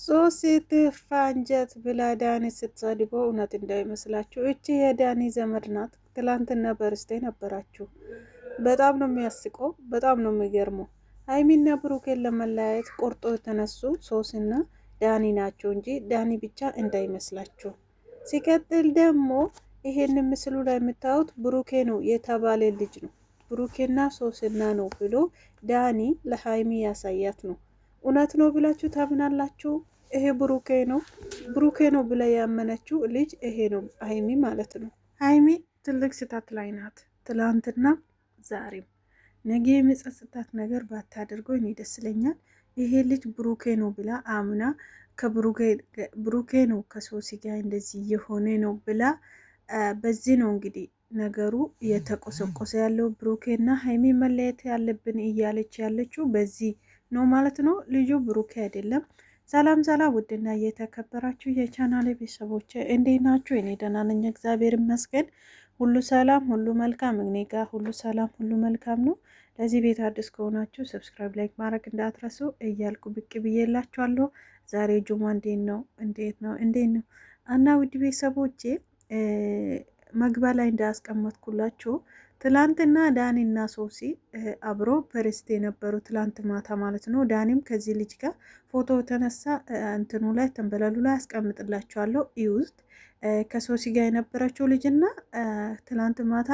ሶሲ ትፋንጀት ብላ ዳኒ ስትሰድበው እውነት እንዳይመስላችሁ እቺ የዳኒ ዘመድ ናት። ትላንትና በርስቴ ነበራችሁ። በጣም ነው የሚያስቀው፣ በጣም ነው የሚገርመው። ሀይሚና ብሩኬን ለመለያየት ቆርጦ የተነሱ ሶሲና ዳኒ ናቸው እንጂ ዳኒ ብቻ እንዳይመስላችሁ። ሲቀጥል ደግሞ ይሄን ምስሉ ላይ የምታዩት ብሩኬ ነው የተባለ ልጅ ነው። ብሩኬና ሶሲና ነው ብሎ ዳኒ ለሀይሚ ያሳያት ነው። እውነት ነው ብላችሁ ታምናላችሁ? ይሄ ብሩኬ ነው ብላ ያመነችው ልጅ ይሄ ነው ሀይሚ ማለት ነው። ሀይሚ ትልቅ ስህተት ላይ ናት። ትላንትና ዛሬም ነገ የሚጸጽታት ነገር ባታደርገው እኔ ደስ ይለኛል። ይሄ ልጅ ብሩኬ ነው ብላ አምና ብሩኬ ነው ከሶሲ ጋር እንደዚህ የሆነ ነው ብላ በዚህ ነው እንግዲህ ነገሩ እየተቆሰቆሰ ያለው። ብሩኬና ሀይሚ መለየት ያለብን እያለች ያለችው በዚህ ነው ማለት ነው። ልጁ ብሩኬ አይደለም። ሰላም ሰላም፣ ውድና እየተከበራችሁ የቻናሌ ቤተሰቦች እንዴት ናችሁ? እኔ ደህና ነኝ፣ እግዚአብሔር ይመስገን። ሁሉ ሰላም፣ ሁሉ መልካም። እኔ ጋር ሁሉ ሰላም፣ ሁሉ መልካም ነው። ለዚህ ቤት አዲስ ከሆናችሁ ሰብስክራይብ፣ ላይክ ማድረግ እንዳትረሱ እያልኩ ብቅ ብዬላችኋለሁ። ዛሬ ጁማ እንዴት ነው እና ውድ ቤተሰቦቼ መግቢያ ላይ እንዳስቀመጥኩላችሁ ትላንትና ዳኒና ሶሲ አብሮ በርስቴ የነበሩ ትላንት ማታ ማለት ነው። ዳኒም ከዚህ ልጅ ጋር ፎቶ ተነሳ። እንትኑ ላይ ተንበለሉ ላይ አስቀምጥላችኋለሁ ይውስጥ ከሶሲ ጋር የነበረችው ልጅና ትላንት ማታ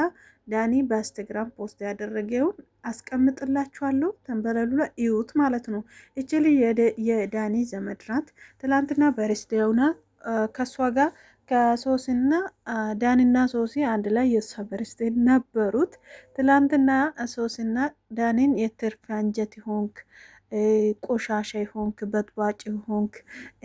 ዳኒ በኢንስታግራም ፖስት ያደረገውን አስቀምጥላችኋለሁ። ተንበለሉ ላይ ይውት ማለት ነው። እቺ ልጅ የዳኒ ዘመድ ናት። ትላንትና በርስቴውና ከሷ ጋር ከሶሲና ዳኒና ሶሲ አንድ ላይ የሷ በርስቴ ነበሩት። ትላንትና ሶሲና ዳኒን የትርፍ አንጀት ሆንክ፣ ቆሻሻ ሆንክ፣ በጥባጭ ሆንክ፣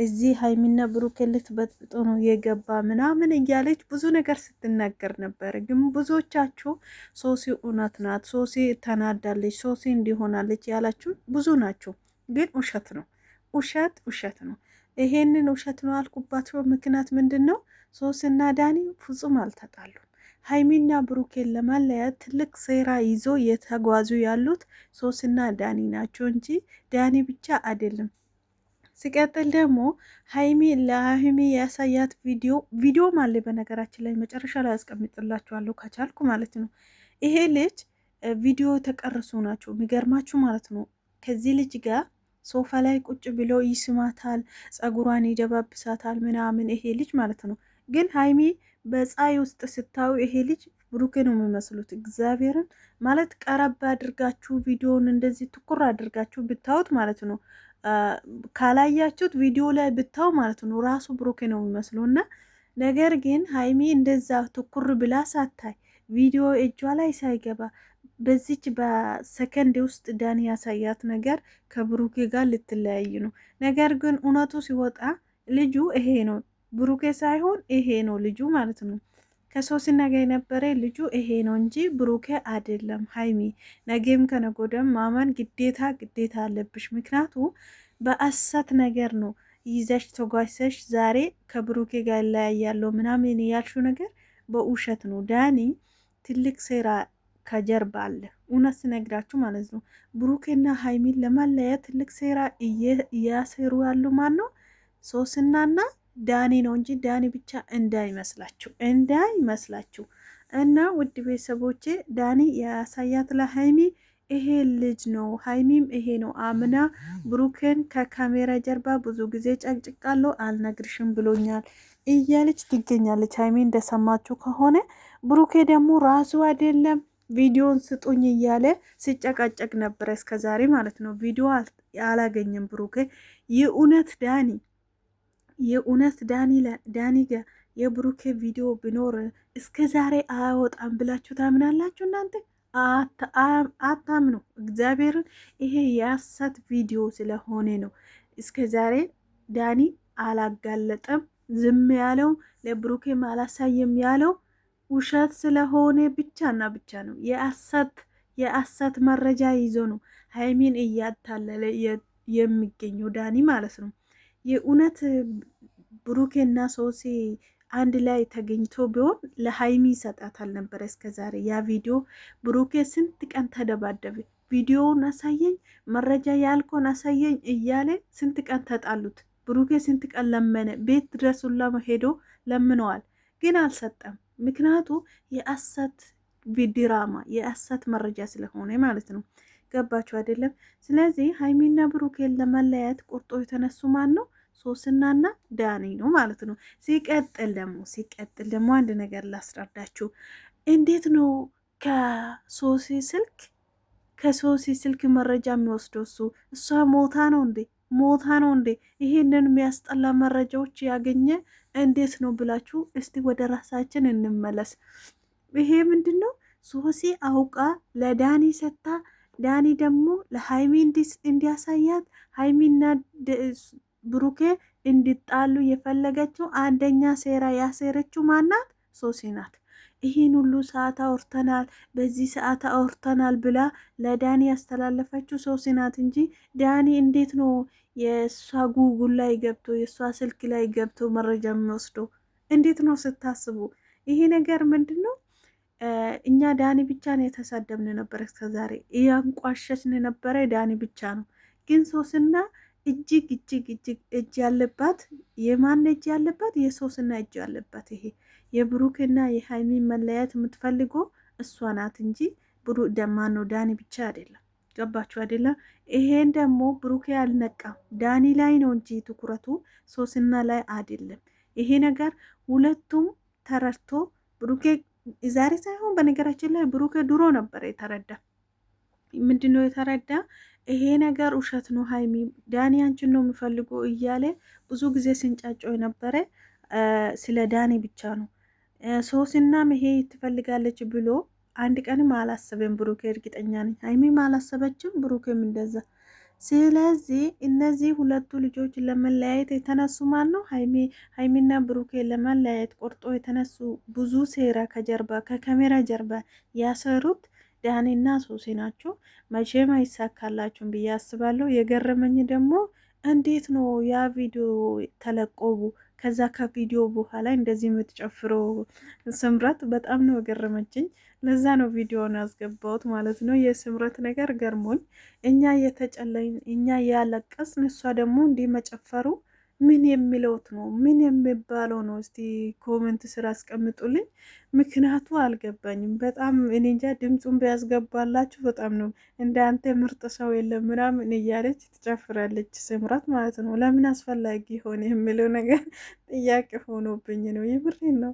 እዚህ ሀይሚና ብሩክ ልትበጥብጡ ነው የገባ ምናምን እያለች ብዙ ነገር ስትናገር ነበር። ግን ብዙዎቻችሁ ሶሲ እውነት ናት፣ ሶሲ ተናዳለች፣ ሶሲ እንዲሆናለች ያላችሁ ብዙ ናቸው። ግን ውሸት ነው፣ ውሸት ነው። ይሄንን ውሸት ነው አልኩባቸው። ምክንያት ምንድን ነው? ሶሲና ዳኒ ፍጹም አልተጣሉም። ሀይሚና ብሩኬን ለማለያት ትልቅ ሴራ ይዞ የተጓዙ ያሉት ሶሲና ዳኒ ናቸው እንጂ ዳኒ ብቻ አይደለም። ሲቀጥል ደግሞ ለሀይሚ ያሳያት ቪዲዮ ማለ በነገራችን ላይ መጨረሻ ላይ ያስቀምጥላችኋለሁ ከቻልኩ ማለት ነው። ይሄ ልጅ ቪዲዮ የተቀረሱ ናቸው የሚገርማችሁ ማለት ነው። ከዚህ ልጅ ጋር ሶፋ ላይ ቁጭ ብሎ ይስማታል፣ ጸጉሯን ይደባብሳታል ምናምን ይሄ ልጅ ማለት ነው። ግን ሀይሚ በፀሐይ ውስጥ ስታዩ ይሄ ልጅ ብሩኬ ነው የሚመስሉት። እግዚአብሔርን ማለት ቀረብ አድርጋችሁ ቪዲዮን እንደዚህ ትኩር አድርጋችሁ ብታዩት ማለት ነው። ካላያችሁት ቪዲዮ ላይ ብታዩ ማለት ነው ራሱ ብሩኬ ነው የሚመስሉ እና ነገር ግን ሀይሚ እንደዛ ትኩር ብላ ሳታይ ቪዲዮ እጇ ላይ ሳይገባ በዚች በሰከንድ ውስጥ ዳኒ ያሳያት ነገር ከብሩኬ ጋር ልትለያይ ነው። ነገር ግን እውነቱ ሲወጣ ልጁ ይሄ ነው፣ ብሩኬ ሳይሆን ይሄ ነው ልጁ ማለት ነው። ከሶሲና ጋር የነበረ ልጁ ይሄ ነው እንጂ ብሩኬ አይደለም። ሀይሚ ነገም ከነጎደም ማመን ግዴታ አለብሽ። ምክንያቱ በአሰት ነገር ነው ይዘሽ ተጓሰሽ ዛሬ ከብሩኬ ጋር ያለው ምናምን ያልሽው ነገር በውሸት ነው። ዳኒ ትልቅ ሴራ ከጀርባ አለ። እውነት ስነግራችሁ ማለት ነው። ብሩኬና ሀይሚን ለማለያየት ትልቅ ሴራ እያሴሩ ያሉ ማን ነው? ሶሲናና ዳኒ ነው እንጂ ዳኒ ብቻ እንዳይመስላችሁ። እና ውድ ቤተሰቦቼ ዳኒ ያሳያት ለሀይሚ ይሄ ልጅ ነው፣ ሀይሚም ይሄ ነው። አምና ብሩኬን ከካሜራ ጀርባ ብዙ ጊዜ ጨቅጭቃለሁ አልነግርሽም ብሎኛል እያለች ትገኛለች። ሀይሚ እንደሰማችሁ ከሆነ ብሩኬ ደግሞ ራሱ አይደለም ቪዲዮን ስጡኝ እያለ ሲጨቃጨቅ ነበረ እስከ ዛሬ ማለት ነው። ቪዲዮ አላገኘም ብሩኬ። የእውነት ዳኒ ጋር የብሩኬ ቪዲዮ ቢኖር እስከ ዛሬ አያወጣም ብላችሁ ታምናላችሁ እናንተ? አታምኑ። እግዚአብሔርን ይሄ የሐሰት ቪዲዮ ስለሆነ ነው እስከ ዛሬ ዳኒ አላጋለጠም ዝም ያለው፣ ለብሩኬም አላሳየም ያለው ውሸት ስለሆነ ብቻና ብቻ ነው። የአሰት መረጃ ይዞ ነው ሀይሚን እያታለለ የሚገኘው ዳኒ ማለት ነው። የእውነት ብሩኬና ሶሲ አንድ ላይ ተገኝቶ ቢሆን ለሀይሚ ይሰጣታል ነበረ እስከ ዛሬ። ያ ቪዲዮ ብሩኬ ስንት ቀን ተደባደበ። ቪዲዮውን አሳየኝ፣ መረጃ ያልኮን አሳየኝ እያለ ስንት ቀን ተጣሉት። ብሩኬ ስንት ቀን ለመነ፣ ቤት ድረስ ሁላ ሄዶ ለምነዋል፣ ግን አልሰጠም። ምክንያቱ የአሰት ድራማ የአሰት መረጃ ስለሆነ ማለት ነው። ገባችሁ አይደለም? ስለዚህ ሀይሚና ብሩኬን ለመለያየት ቁርጦ የተነሱ ማን ነው? ሶስናና ዳኒ ነው ማለት ነው። ሲቀጥል ደግሞ አንድ ነገር ላስረዳችሁ። እንዴት ነው ከሶሲ ስልክ መረጃ የሚወስደው? እሷ ሞታ ነው እንዴ? ይሄንን የሚያስጠላ መረጃዎች ያገኘ እንዴት ነው ብላችሁ እስቲ ወደ ራሳችን እንመለስ። ይሄ ምንድን ነው? ሶሲ አውቃ ለዳኒ ሰታ፣ ዳኒ ደግሞ ለሀይሚ እንዲያሳያት፣ ሀይሚና ብሩኬ እንዲጣሉ የፈለገችው አንደኛ ሴራ ያሴረችው ማናት? ሶሲ ናት። ይህን ሁሉ ሰዓት አውርተናል፣ በዚህ ሰዓት አውርተናል ብላ ለዳኒ ያስተላለፈችው ሶሲ ናት እንጂ ዳኒ እንዴት ነው የእሷ ጉጉል ላይ ገብቶ የእሷ ስልክ ላይ ገብቶ መረጃ የሚወስደው? እንዴት ነው ስታስቡ? ይሄ ነገር ምንድን ነው? እኛ ዳኒ ብቻ ነው የተሳደብን ነበር እስከዛሬ፣ እያንቋሸሽን ነበረ ዳኒ ብቻ ነው። ግን ሶስና እጅግ እጅ ያለባት፣ የማን እጅ ያለባት? የሶስና እጅ ያለባት። ይሄ የብሩክና የሀይሚ መለያየት የምትፈልገው እሷ ናት እንጂ ደማ ነው ዳኒ ብቻ አይደለም። ገባችሁ አይደለም? ይሄን ደግሞ ብሩኬ አልነቃም፣ ዳኒ ላይ ነው እንጂ ትኩረቱ ሶስና ላይ አይደለም። ይሄ ነገር ሁለቱም ተረድቶ ብሩኬ ዛሬ ሳይሆን በነገራችን ላይ ብሩኬ ድሮ ነበር የተረዳ። ምንድነው የተረዳ? ይሄ ነገር ውሸት ነው፣ ሀይሚ ዳኒ አንቺን ነው የሚፈልገው እያለ ብዙ ጊዜ ስንጫጫው የነበረ ስለ ዳኒ ብቻ ነው። ሶስናም ይሄ ትፈልጋለች ብሎ አንድ ቀንም አላሰበም ብሩኬ፣ እርግጠኛ ነኝ። ሀይሚም አላሰበችም፣ ብሩኬም እንደዛ። ስለዚህ እነዚህ ሁለቱ ልጆች ለመለያየት የተነሱ ማን ነው? ሀይሚና ብሩኬ ለመለያየት ቆርጦ የተነሱ ብዙ ሴራ ከጀርባ ከካሜራ ጀርባ ያሰሩት ዳኒና ሶሲ ናቸው። መቼም አይሳካላችሁም ብዬ አስባለሁ። የገረመኝ ደግሞ እንዴት ነው ያ ቪዲዮ ተለቆቡ ከዛ ከቪዲዮ በኋላ እንደዚህ የምትጨፍረው ስምረት በጣም ነው የገረመችኝ። ለዛ ነው ቪዲዮን ያስገባሁት ማለት ነው። የስምረት ነገር ገርሞኝ እኛ እየተጨለይን እኛ ያለቀስን እሷ ደግሞ እንዲህ መጨፈሩ ምን የሚለውት ነው? ምን የሚባለው ነው? እስቲ ኮመንት ስራ አስቀምጡልኝ። ምክንያቱ አልገባኝም። በጣም እኔ እንጃ። ድምፁን ቢያስገባላችሁ በጣም ነው እንደ አንተ ምርጥ ሰው የለም ምናምን እያለች ትጨፍራለች ስምራት ማለት ነው። ለምን አስፈላጊ ሆነ የሚለው ነገር ጥያቄ ሆኖብኝ ነው። የምሬን ነው።